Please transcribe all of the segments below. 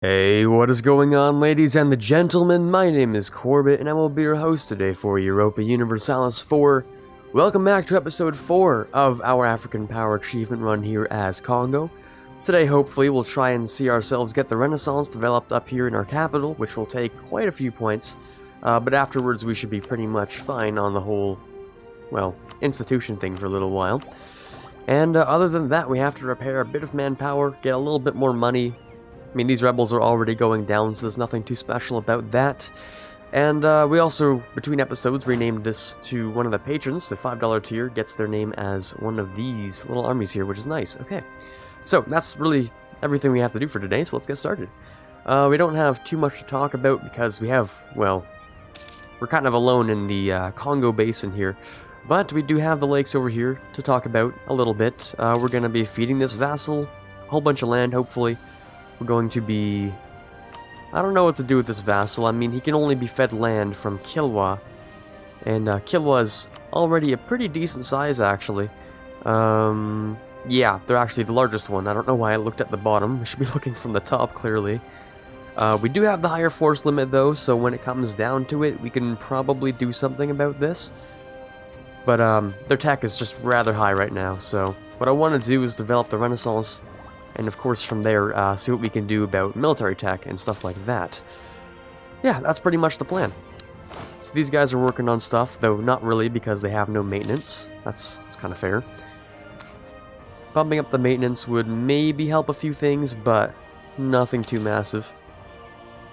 Hey, what is going on, ladies and the gentlemen? My name is Quarbit, and I will be your host today for Europa Universalis 4. Welcome back to episode 4 of our African Power Achievement run here as Kongo. Today, hopefully, we'll try and see ourselves get the Renaissance developed up here in our capital, which will take quite a few points, but afterwards we should be pretty much fine on the whole, well, institution thing for a little while. And other than that, we have to repair a bit of manpower, get a little bit more money. I mean, these rebels are already going down, so there's nothing too special about that. And we also, between episodes, renamed this to one of the patrons. The $5 tier gets their name as one of these little armies here, which is nice. Okay, so that's really everything we have to do for today, so let's get started. We don't have too much to talk about because we have, well, we're kind of alone in the Congo basin here. But we do have the lakes over here to talk about a little bit. We're going to be feeding this vassal a whole bunch of land, hopefully. We're going to be... I don't know what to do with this vassal. I mean, he can only be fed land from Kilwa. And Kilwa is already a pretty decent size, actually. Yeah, they're actually the largest one. I don't know why I looked at the bottom. We should be looking from the top, clearly. We do have the higher force limit, though, so when it comes down to it, we can probably do something about this. But their tech is just rather high right now, so what I want to do is develop the Renaissance. And of course from there, see what we can do about military tech and stuff like that. Yeah, that's pretty much the plan. So these guys are working on stuff, though not really because they have no maintenance. That's kind of fair. Bumping up the maintenance would maybe help a few things, but nothing too massive.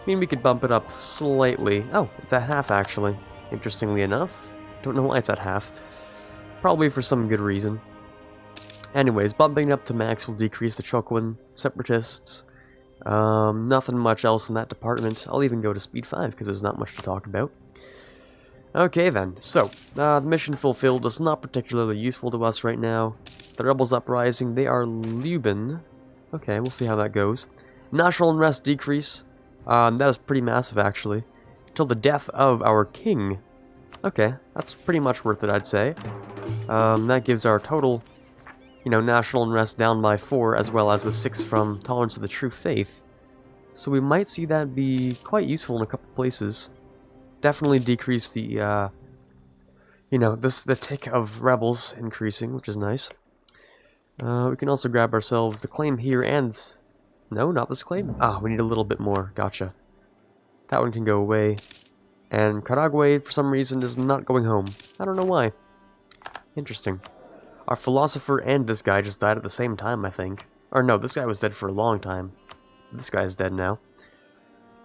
I mean, we could bump it up slightly. Oh, it's at half actually, interestingly enough. Don't know why it's at half. Probably for some good reason. Anyways, bumping it up to max will decrease the Chokwan separatists. Nothing much else in that department. I'll even go to speed 5 because there's not much to talk about. Okay then, so, the mission fulfilled is not particularly useful to us right now. The rebels uprising, they are Lubin. Okay, we'll see how that goes. National unrest decrease. That is pretty massive actually. Till the death of our king. Okay, that's pretty much worth it, I'd say. That gives our total... you know, national unrest down by 4, as well as the 6 from Tolerance of the True Faith. So we might see that be quite useful in a couple places. Definitely decrease the, you know, the tick of rebels increasing, which is nice. We can also grab ourselves the claim here and... no, not this claim. Ah, we need a little bit more. Gotcha. That one can go away. And Karagwe, for some reason, is not going home. I don't know why. Interesting. Our philosopher and this guy just died at the same time, I think. Or no, this guy was dead for a long time. This guy's dead now.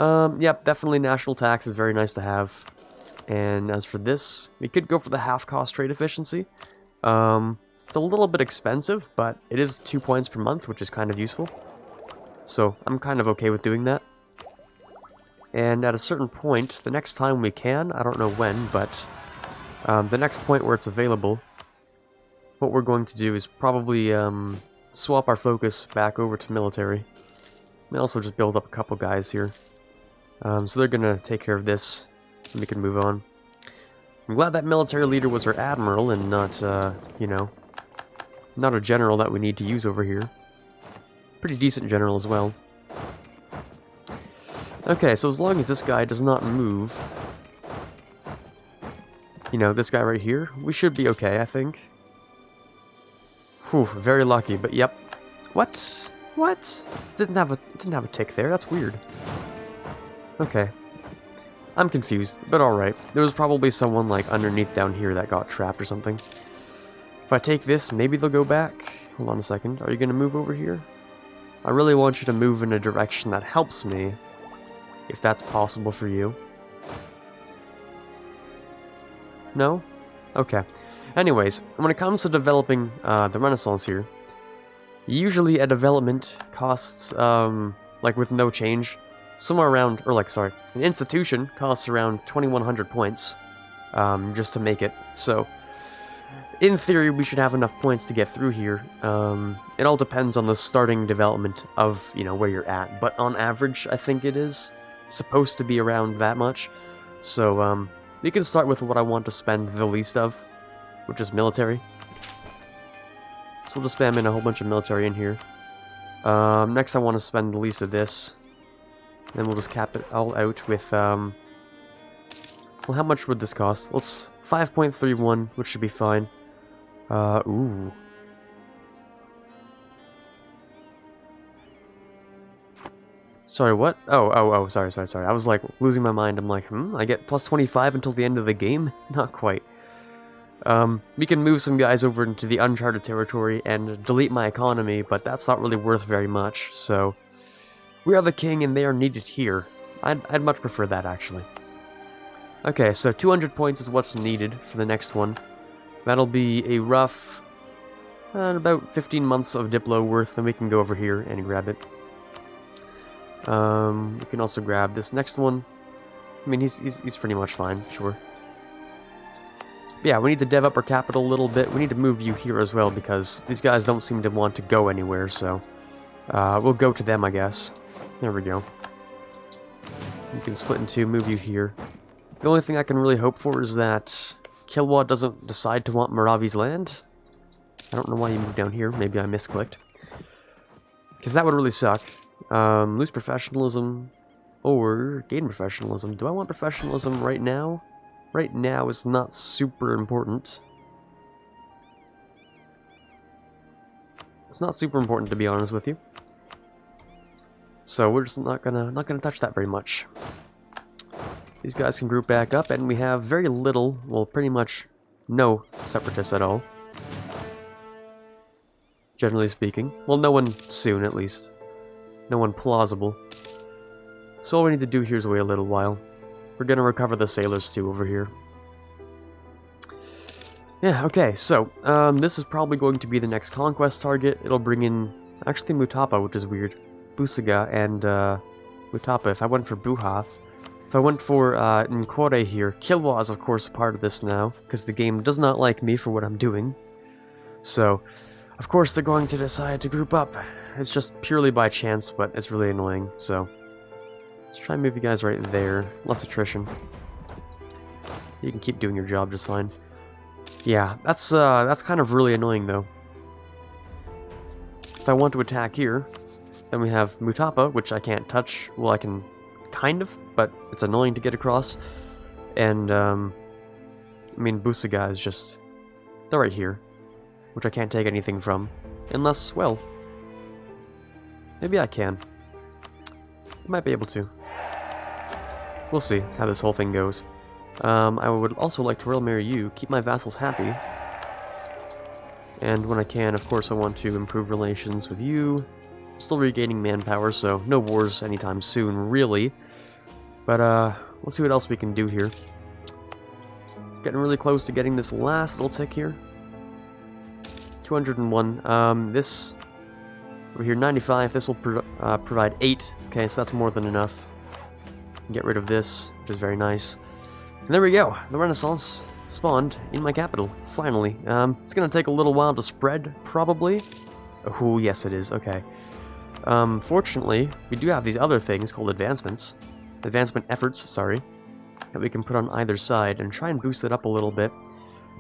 Yep, definitely national tax is very nice to have. And as for this, we could go for the half-cost trade efficiency. It's a little bit expensive, but it is 2 points per month, which is kind of useful. So, I'm kind of okay with doing that. And at a certain point, the next time we can, I don't know when, but the next point where it's available, what we're going to do is probably swap our focus back over to military. And also just build up a couple guys here. So they're going to take care of this, and we can move on. I'm glad that military leader was our admiral and not, you know, not a general that we need to use over here. Pretty decent general as well. Okay, so as long as this guy does not move, you know, this guy right here, we should be okay, I think. Whew, very lucky, but yep. What? What? Didn't have a tick there. That's weird. Okay. I'm confused, but alright. There was probably someone like underneath down here that got trapped or something. If I take this, maybe they'll go back. Hold on a second. Are you gonna move over here? I really want you to move in a direction that helps me, if that's possible for you. No? Okay. Anyways, when it comes to developing the Renaissance here, usually a development costs, like with no change, somewhere around, or like, sorry, an institution costs around 2,100 points, just to make it. So, in theory, we should have enough points to get through here. It all depends on the starting development of, you know, where you're at. But on average, I think it is supposed to be around that much. So, we can start with what I want to spend the least of, which is military. So we'll just spam in a whole bunch of military in here. Next I want to spend the least of this. Then we'll just cap it all out with, well, how much would this cost? Let's 5.31, which should be fine. Ooh. Sorry, what? Oh, sorry. I was, like, losing my mind. I'm like, I get plus 25 until the end of the game? Not quite. We can move some guys over into the uncharted territory and delete my economy, but that's not really worth very much, so... We are the king and they are needed here. I'd much prefer that, actually. Okay, so 200 points is what's needed for the next one. That'll be a rough... about 15 months of Diplo worth, and we can go over here and grab it. We can also grab this next one. I mean, he's pretty much fine, sure. Yeah, we need to dev up our capital a little bit. We need to move you here as well, because these guys don't seem to want to go anywhere, so... we'll go to them, I guess. There we go. You can split in two, move you here. The only thing I can really hope for is that Kilwa doesn't decide to want Maravi's land. I don't know why you moved down here. Maybe I misclicked. Because that would really suck. Lose professionalism or gain professionalism. Do I want professionalism right now? Right now is not super important. It's not super important, to be honest with you. So we're just not gonna touch that very much. These guys can group back up, and we have very little, well, pretty much no separatists at all. Generally speaking. Well, no one soon, at least. No one plausible. So all we need to do here is wait a little while. We're gonna recover the sailors too over here. Yeah, okay, so, this is probably going to be the next conquest target. It'll bring in, actually, Mutapa, which is weird. Busaga and, Mutapa. If I went for Buha, if I went for, Nkore here, Kilwa is, of course, a part of this now, because the game does not like me for what I'm doing. So, of course, they're going to decide to group up. It's just purely by chance, but it's really annoying, so... Let's try and move you guys right there. Less attrition. You can keep doing your job just fine. Yeah, that's kind of really annoying, though. If I want to attack here, then we have Mutapa, which I can't touch. Well, I can kind of, but it's annoying to get across. And, I mean, Busaga is just... They're right here, which I can't take anything from. Unless, well... Maybe I can. I might be able to. We'll see how this whole thing goes. I would also like to royal marry you, keep my vassals happy. And when I can, of course, I want to improve relations with you. I'm still regaining manpower, so no wars anytime soon, really. But, we'll see what else we can do here. Getting really close to getting this last little tick here. 201. This... Over here, 95. This will provide 8. Okay, so that's more than enough. Get rid of this, which is very nice. And there we go. The Renaissance spawned in my capital, finally. It's going to take a little while to spread, probably. Oh, yes it is. Okay. Fortunately, we do have these other things called advancements. Advancement efforts, sorry. That we can put on either side and try and boost it up a little bit.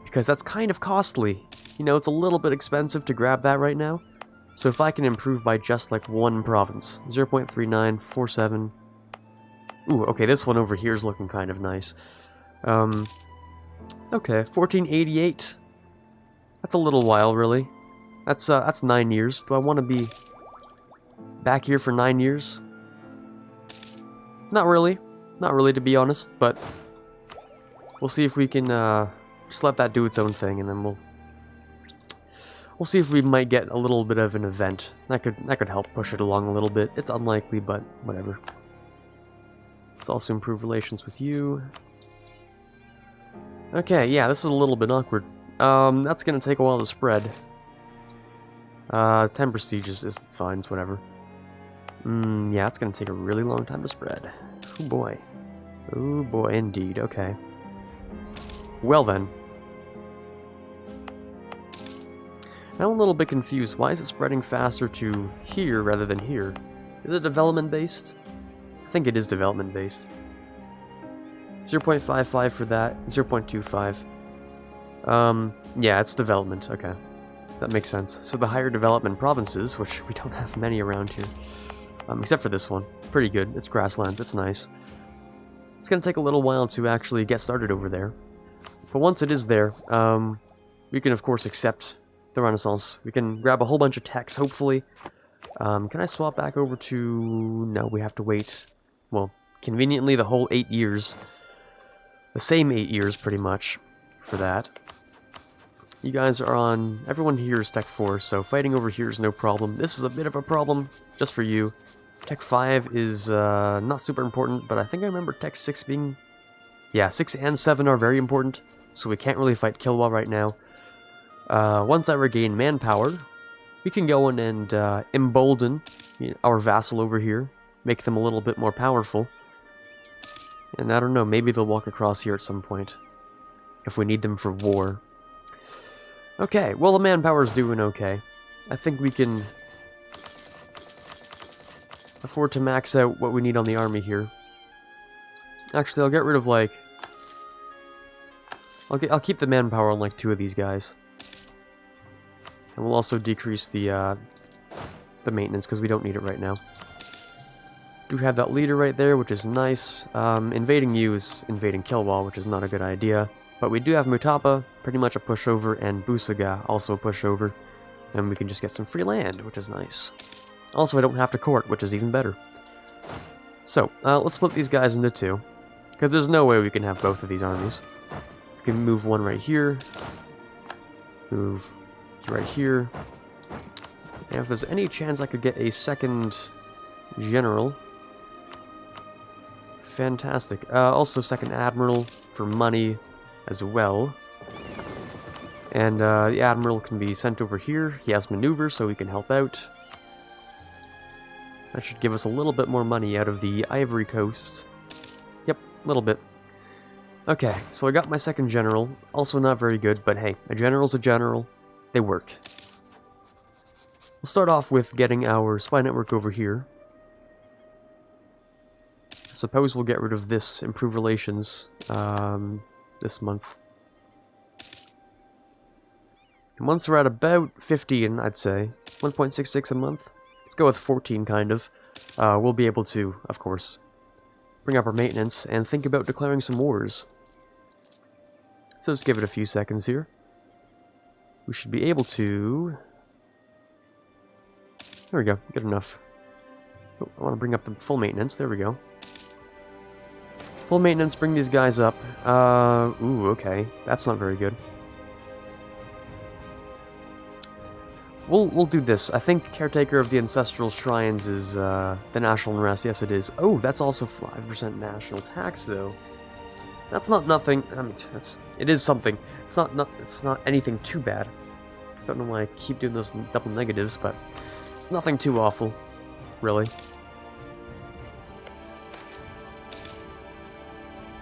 Because that's kind of costly. You know, it's a little bit expensive to grab that right now. So if I can improve by just like one province, 0.3947. Ooh, okay, this one over here is looking kind of nice. Okay, 1488. That's a little while, really. That's 9 years. Do I want to be back here for 9 years? Not really. Not really, to be honest, but we'll see if we can just let that do its own thing, and then we'll see if we might get a little bit of an event. That could help push it along a little bit. It's unlikely, but whatever. Let's also improve relations with you. Okay, yeah, this is a little bit awkward. That's gonna take a while to spread. 10 prestige is fine, it's whatever. Yeah, it's gonna take a really long time to spread. Oh boy. Oh boy, indeed, okay. Well then. I'm a little bit confused. Why is it spreading faster to here rather than here? Is it development-based? I think it is development-based. 0.55 for that, 0.25. Yeah, it's development, okay. That makes sense. So the higher development provinces, which we don't have many around here, Except for this one. Pretty good. It's grasslands. It's nice. It's going to take a little while to actually get started over there. But once it is there, we can, of course, accept the Renaissance. We can grab a whole bunch of techs, hopefully. Can I swap back over to... No, we have to wait, well, conveniently the whole 8 years. The same 8 years, pretty much, for that. You guys are on... Everyone here is Tech 4, so fighting over here is no problem. This is a bit of a problem, just for you. Tech 5 is not super important, but I think I remember Tech 6 being... Yeah, 6 and 7 are very important, so we can't really fight Kilwa right now. Once I regain manpower, we can go in and embolden our vassal over here, make them a little bit more powerful. And I don't know, maybe they'll walk across here at some point, if we need them for war. Okay, well the manpower's doing okay. I think we can afford to max out what we need on the army here. Actually, I'll get rid of, like... I'll keep the manpower on, like, 2 of these guys. And we'll also decrease the maintenance, because we don't need it right now. Do have that leader right there, which is nice. Invading you is invading Kilwa, which is not a good idea. But we do have Mutapa, pretty much a pushover, and Busaga, also a pushover. And we can just get some free land, which is nice. Also, I don't have to court, which is even better. So, let's split these guys into 2. Because there's no way we can have both of these armies. We can move one right here. Move right here. And if there's any chance I could get a second general. Fantastic. Also second admiral for money as well. And the admiral can be sent over here. He has maneuver, so he can help out. That should give us a little bit more money out of the Ivory Coast. Yep, a little bit. Okay, so I got my second general. Also not very good, but hey, a general's a general. They work. We'll start off with getting our spy network over here. I suppose we'll get rid of this, improve relations, this month. And once we're at about 15, I'd say, 1.66 a month, let's go with 14, kind of, we'll be able to, of course, bring up our maintenance and think about declaring some wars. So just give it a few seconds here. We should be able to... There we go, good enough. Oh, I want to bring up the full maintenance, there we go. Full maintenance, bring these guys up. Ooh, okay, that's not very good. We'll do this. I think Caretaker of the Ancestral Shrines is the national unrest. Yes, it is. Oh, that's also 5% national tax, though. That's not nothing. I mean, it is something. It's not anything too bad. I don't know why I keep doing those double negatives, but it's nothing too awful, really.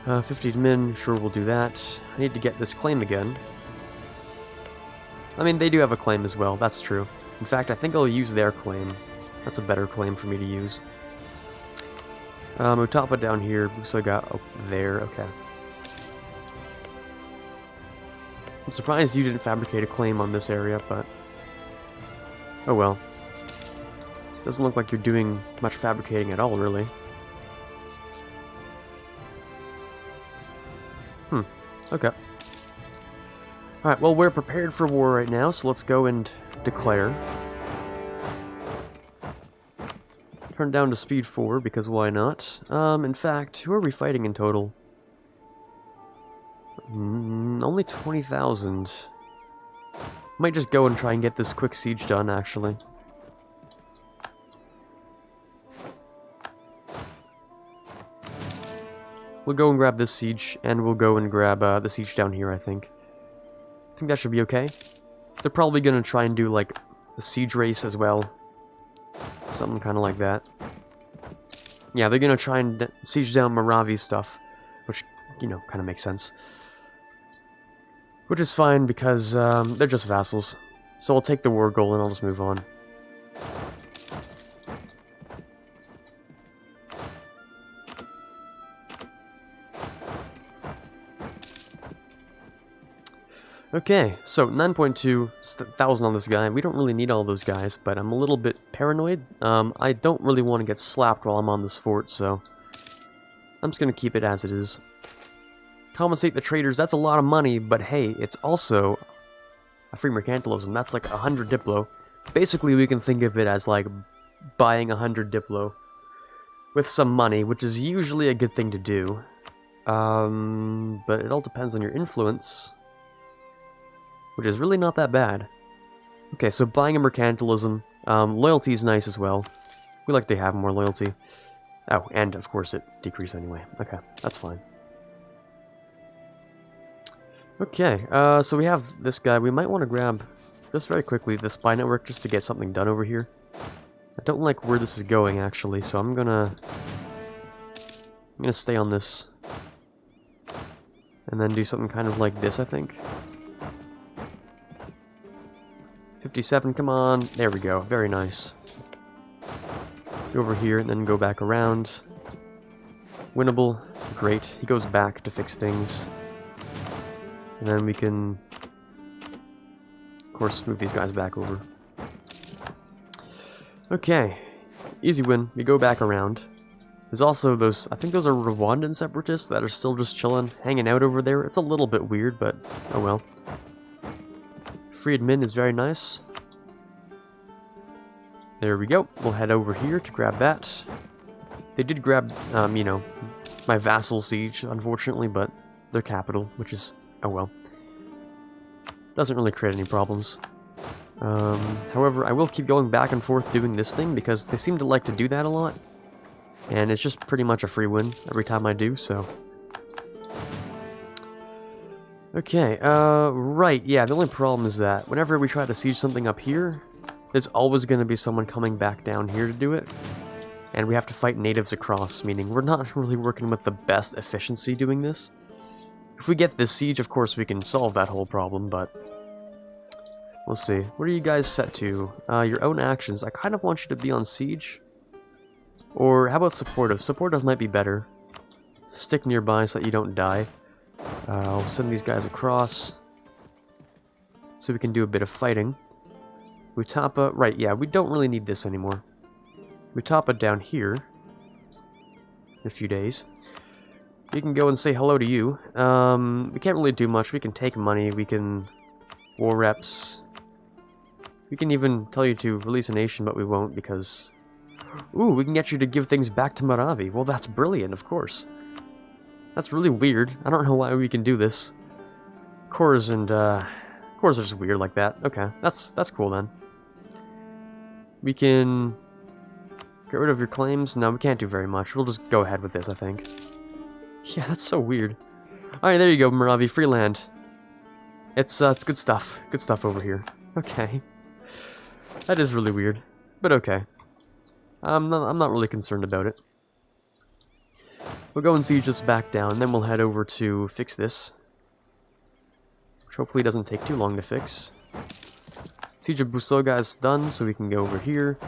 15 min, sure, we'll do that. I need to get this claim again. I mean, they do have a claim as well, that's true. In fact, I think I'll use their claim. That's a better claim for me to use. Mutapa down here, Busaga up there, okay. I'm surprised you didn't fabricate a claim on this area, but... Oh well. Doesn't look like you're doing much fabricating at all, really. Okay. Alright, well, we're prepared for war right now, so let's go and declare. Turn down to speed 4, because why not? In fact, who are we fighting in total? Only 20,000. Might just go and try and get this quick siege done, actually. We'll go and grab this siege, and we'll go and grab the siege down here, I think. I think that should be okay. They're probably going to try and do, like, a siege race as well. Something kind of like that. Yeah, they're going to try and siege down Moravi's stuff, which, you know, kind of makes sense. Which is fine, because they're just vassals. So I'll take the war goal, and I'll just move on. Okay, so 9.2,000 on this guy. We don't really need all those guys, but I'm a little bit paranoid. I don't really want to get slapped while I'm on this fort, so I'm just going to keep it as it is. Compensate the traders, that's a lot of money, but hey, it's also a free mercantilism. That's like 100 Diplo. Basically, we can think of it as like buying 100 Diplo with some money, which is usually a good thing to do. But it all depends on your influence, which is really not that bad. Okay, so buying a mercantilism. Loyalty is nice as well. We like to have more loyalty. Oh, and of course it decreased anyway. Okay, that's fine. Okay, so we have this guy. We might want to grab, just very quickly, the spy network just to get something done over here. I don't like where this is going, actually, so I'm gonna stay on this. And then do something kind of like this, I think. 57, come on. There we go. Very nice. Go over here and then go back around. Winnable. Great. He goes back to fix things. And then we can, of course, move these guys back over. Okay. Easy win. We go back around. There's also those, I think those are Rwandan separatists that are still just chilling, hanging out over there. It's a little bit weird, but oh well. Free admin is very nice. There we go. We'll head over here to grab that. They did grab, you know, my vassal siege, unfortunately, but their capital, which is, oh well. Doesn't really create any problems. However, I will keep going back and forth doing this thing because they seem to like to do that a lot. And it's just pretty much a free win every time I do, so. Okay, right, yeah, the only problem is that whenever we try to siege something up here, there's always going to be someone coming back down here to do it. And we have to fight natives across, meaning we're not really working with the best efficiency doing this. If we get this siege, of course, we can solve that whole problem, but we'll see. What are you guys set to? Your own actions. I kind of want you to be on siege. Or how about supportive? Supportive might be better. Stick nearby so that you don't die. I'll send these guys across so we can do a bit of fighting. Mutapa, right, yeah, we don't really need this anymore. Mutapa down here in a few days. We can go and say hello to you. We can't really do much. We can take money, we can war reps. We can even tell you to release a nation, but we won't because... Ooh, we can get you to give things back to Maravi. Well, that's brilliant, of course. That's really weird. I don't know why we can do this. Cores are just weird like that. Okay, that's cool then. We can get rid of your claims. No, we can't do very much. We'll just go ahead with this, I think. Yeah, that's so weird. Alright, there you go, Maravi. Free land. It's good stuff. Good stuff over here. Okay. That is really weird. But okay. I'm not really concerned about it. We'll go and siege this back down, then we'll head over to fix this. Which hopefully doesn't take too long to fix. Siege of Busoga is done, so we can go over here.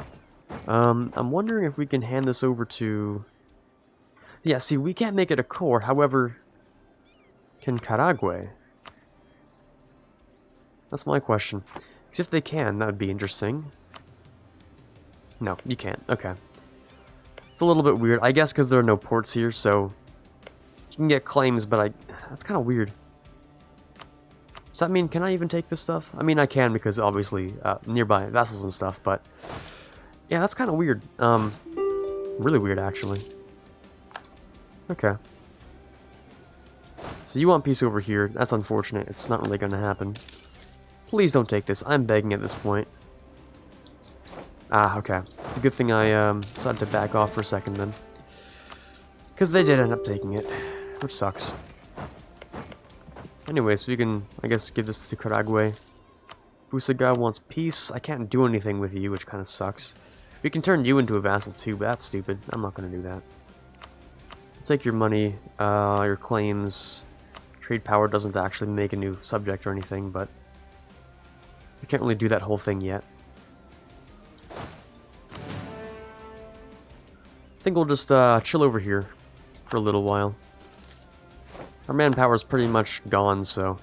I'm wondering if we can hand this over to... Yeah, see, we can't make it a core, however... Can Karagwe? That's my question. Because if they can, that would be interesting. No, you can't. Okay. It's a little bit weird. I guess because there are no ports here, so... You can get claims, but that's kind of weird. Does that mean, can I even take this stuff? I mean, I can because, obviously, nearby vassals and stuff, but... Yeah, that's kind of weird. Really weird, actually. Okay. So you want peace over here. That's unfortunate. It's not really going to happen. Please don't take this. I'm begging at this point. Ah, okay. It's a good thing I decided to back off for a second then. Because they did end up taking it, which sucks. Anyway, so we can, I guess, give this to Karagwe. Busoga wants peace. I can't do anything with you, which kind of sucks. We can turn you into a vassal too, but that's stupid. I'm not going to do that. Take your money, your claims. Trade power doesn't actually make a new subject or anything, but we can't really do that whole thing yet. I think we'll just chill over here for a little while. Our manpower is pretty much gone, so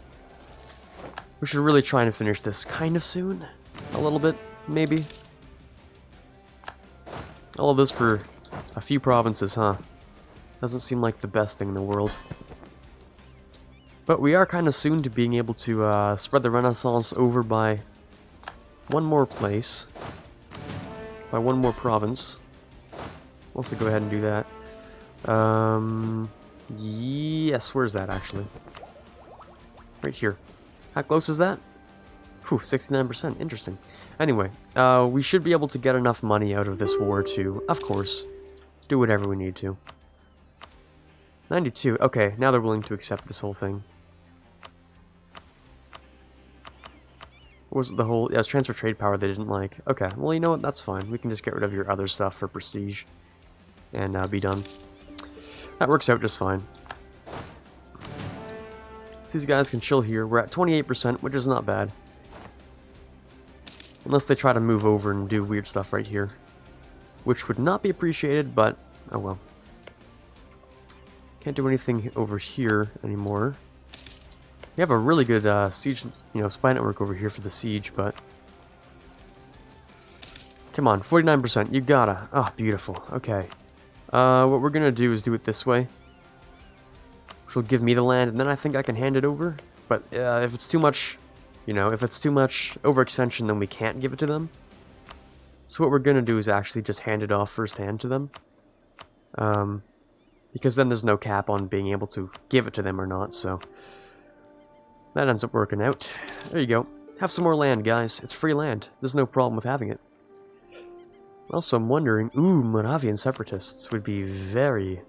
We should really try and finish this kind of soon. A little bit, maybe. All of this for a few provinces, huh? Doesn't seem like the best thing in the world. But we are kind of soon to being able to spread the Renaissance over by one more place. By one more province. We'll also go ahead and do that. Yes, where's that actually? Right here. How close is that? Whew, 69%. Interesting. Anyway, we should be able to get enough money out of this war to, of course, do whatever we need to. 92. Okay, now they're willing to accept this whole thing. What was it the whole... Yeah, it's transfer trade power they didn't like. Okay, well, you know what? That's fine. We can just get rid of your other stuff for prestige. And be done. That works out just fine. So these guys can chill here. We're at 28%, which is not bad. Unless they try to move over and do weird stuff right here. Which would not be appreciated, but... oh well. Can't do anything over here anymore. We have a really good siege, spy network over here for the siege, but... come on, 49%, you gotta. Oh, beautiful. Okay. What we're gonna do is do it this way. Which will give me the land, and then I think I can hand it over. But if it's too much, if it's too much overextension, then we can't give it to them. So what we're gonna do is actually just hand it off firsthand to them. Because then there's no cap on being able to give it to them or not, so... that ends up working out. There you go. Have some more land, guys. It's free land. There's no problem with having it. Also, I'm wondering... ooh, Moravian separatists would be very,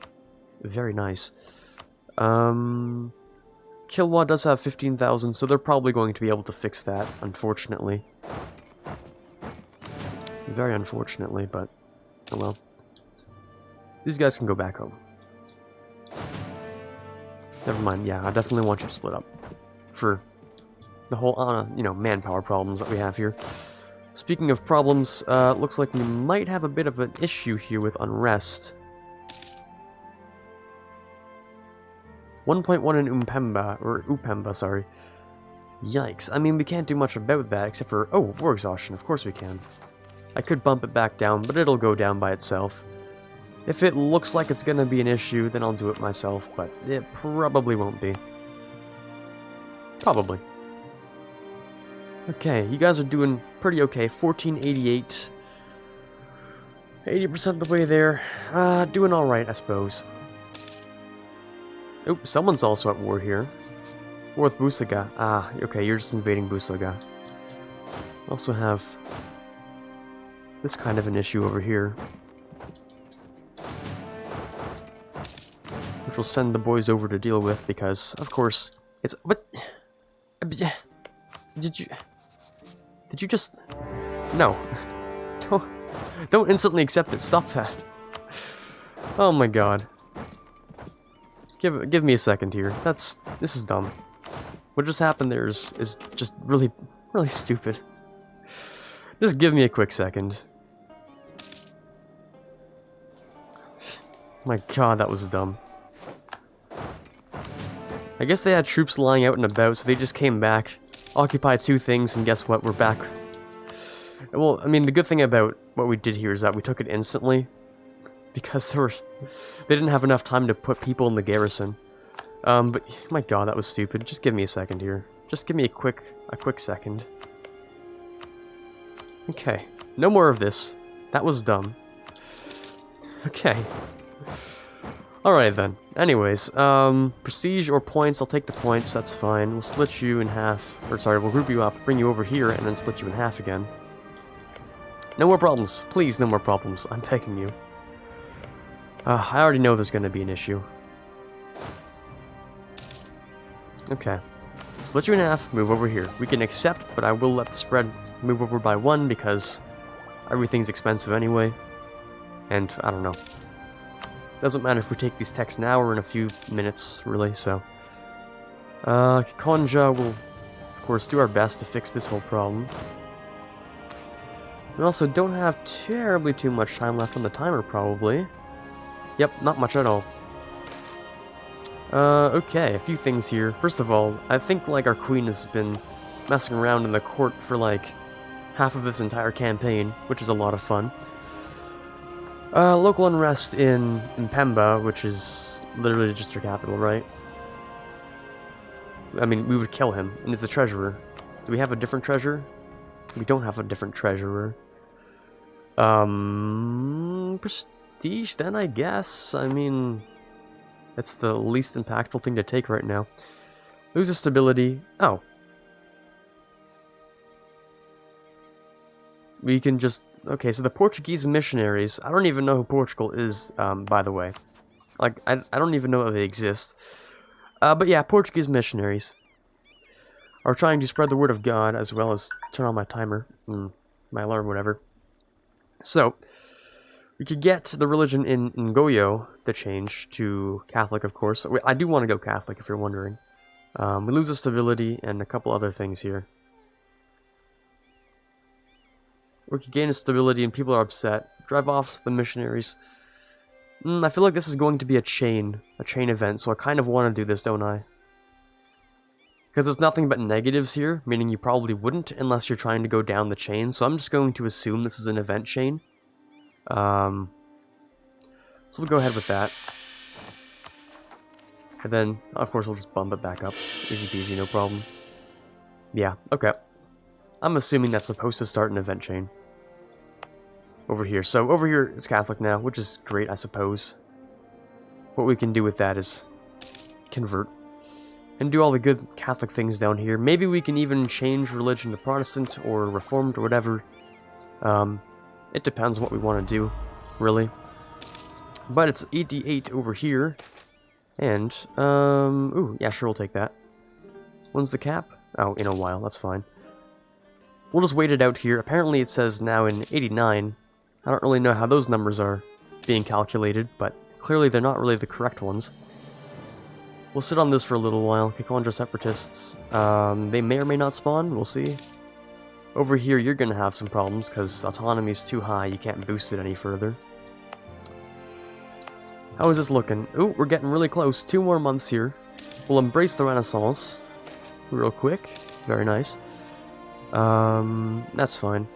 very nice. Kilwa does have 15,000, so they're probably going to be able to fix that, unfortunately. Very unfortunately, but... oh well. These guys can go back home. Never mind, yeah, I definitely want you to split up. For the whole, manpower problems that we have here. Speaking of problems, looks like we might have a bit of an issue here with unrest. 1.1 in Upemba, sorry. Yikes, I mean, we can't do much about that except for, oh, war exhaustion, of course we can. I could bump it back down, but it'll go down by itself. If it looks like it's gonna be an issue, then I'll do it myself, but it probably won't be. Probably. Okay, you guys are doing pretty okay. 1488. 80% the way there. Doing alright, I suppose. Oh, someone's also at war here. War with Busaga. Ah, okay, you're just invading Busaga. Also have this kind of an issue over here. Which we'll send the boys over to deal with because, of course, it's... what? Did you just... no. Don't instantly accept it. Stop that. Oh my god. Give me a second here. This is dumb. What just happened there is just really, really stupid. Just give me a quick second. My god, that was dumb. I guess they had troops lying out and about, so they just came back, occupied two things, and guess what? We're back. Well, I mean, the good thing about what we did here is that we took it instantly, because they didn't have enough time to put people in the garrison. But my god, that was stupid. Just give me a second here. Just give me a quick second. Okay, no more of this. That was dumb. Okay. Alright then. Anyways, prestige or points, I'll take the points, that's fine. We'll split you in half, or sorry, we'll group you up, bring you over here, and then split you in half again. No more problems. Please, no more problems. I'm begging you. I already know there's gonna be an issue. Okay. Split you in half, move over here. We can accept, but I will let the spread move over by 1 because everything's expensive anyway. And, I don't know. Doesn't matter if we take these techs now or in a few minutes, really, so... Konja will, of course, do our best to fix this whole problem. We also don't have terribly too much time left on the timer, probably. Yep, not much at all. Okay, a few things here. First of all, I think, like, our queen has been messing around in the court for like half of this entire campaign, which is a lot of fun. Local unrest in Pemba, which is literally just their capital, right? I mean, we would kill him, and he's the treasurer. Do we have a different treasurer? We don't have a different treasurer. Prestige then, I guess. I mean, that's the least impactful thing to take right now. Loses stability. Oh. We can just... Okay, so the Portuguese missionaries... I don't even know who Portugal is, by the way. Like, I don't even know that they exist. But yeah, Portuguese missionaries are trying to spread the word of God, as well as turn on my timer. My alarm, whatever. So, we could get the religion in Ngoyo to change to Catholic, of course. I do want to go Catholic, if you're wondering. We lose the stability and a couple other things here. We could gain a stability and people are upset. Drive off the missionaries. I feel like this is going to be a chain event, so I kind of want to do this, don't I? Because there's nothing but negatives here, meaning you probably wouldn't unless you're trying to go down the chain, so I'm just going to assume this is an event chain. So we'll go ahead with that. And then, of course, we'll just bump it back up. Easy peasy, no problem. Yeah, okay. I'm assuming that's supposed to start an event chain. Over here. So over here it's Catholic now, which is great, I suppose. What we can do with that is convert. And do all the good Catholic things down here. Maybe we can even change religion to Protestant or Reformed or whatever. It depends on what we want to do, really. But it's 88 over here. And, ooh, yeah, sure, we'll take that. When's the cap? Oh, in a while, that's fine. We'll just wait it out here. Apparently it says now in 89. I don't really know how those numbers are being calculated, but clearly they're not really the correct ones. We'll sit on this for a little while. Kikondra separatists. They may or may not spawn. We'll see. Over here, you're going to have some problems because autonomy is too high. You can't boost it any further. How is this looking? Ooh, we're getting really close. 2 more months here. We'll embrace the Renaissance real quick. Very nice. That's fine.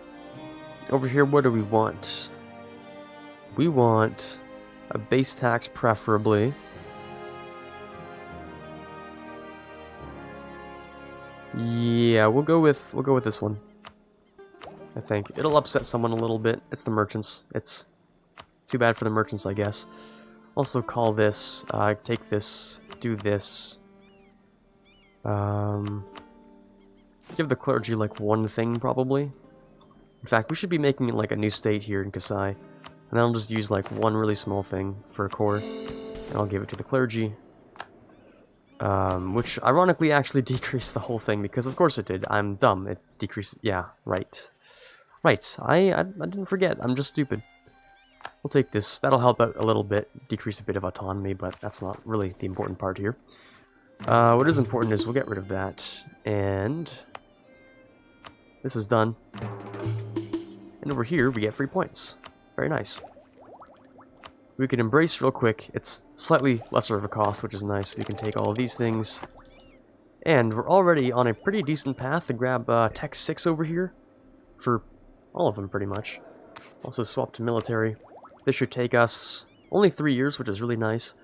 Over here, what do we want? We want a base tax, preferably. Yeah, we'll go with this one. I think it'll upset someone a little bit. It's the merchants. It's too bad for the merchants, I guess. Also, call this. Take this. Do this. Give the clergy like one thing, probably. In fact, we should be making like a new state here in Kasai. And then I'll just use like one really small thing for a core. And I'll give it to the clergy. Which ironically actually decreased the whole thing, because of course it did. I'm dumb. It decreased. Yeah, right. Right. I didn't forget. I'm just stupid. We'll take this. That'll help out a little bit. Decrease a bit of autonomy, but that's not really the important part here. What is important is we'll get rid of that. And this is done. And over here, we get free points. Very nice. We can embrace real quick. It's slightly lesser of a cost, which is nice. We can take all of these things. And we're already on a pretty decent path to grab Tech 6 over here. For all of them, pretty much. Also swap to military. This should take us only 3 years, which is really nice.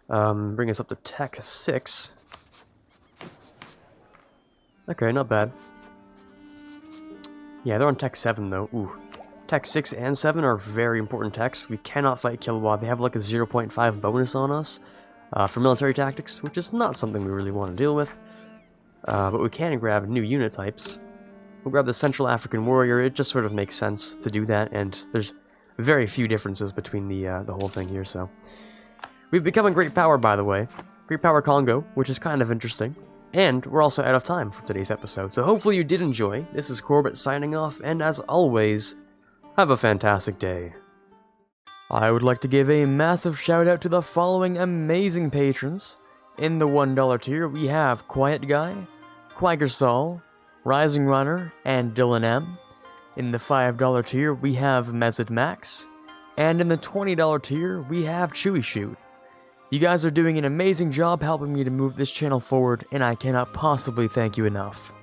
Bring us up to Tech 6. Okay, not bad. Yeah, they're on Tech 7, though. Ooh. Tech 6 and 7 are very important techs. We cannot fight Kilwa. They have like a 0.5 bonus on us for military tactics, which is not something we really want to deal with. But we can grab new unit types. We'll grab the Central African Warrior. It just sort of makes sense to do that, and there's very few differences between the whole thing here, so. We've become a great power, by the way. Great power Kongo, which is kind of interesting. And we're also out of time for today's episode, so hopefully you did enjoy. This is Quarbit signing off, and as always, have a fantastic day. I would like to give a massive shout out to the following amazing patrons. In the $1 tier, we have Quiet Guy, Quaggersol, Rising Runner, and Dylan M. In the $5 tier, we have Mezid Max. And in the $20 tier, we have Chewy Shoot. You guys are doing an amazing job helping me to move this channel forward, and I cannot possibly thank you enough.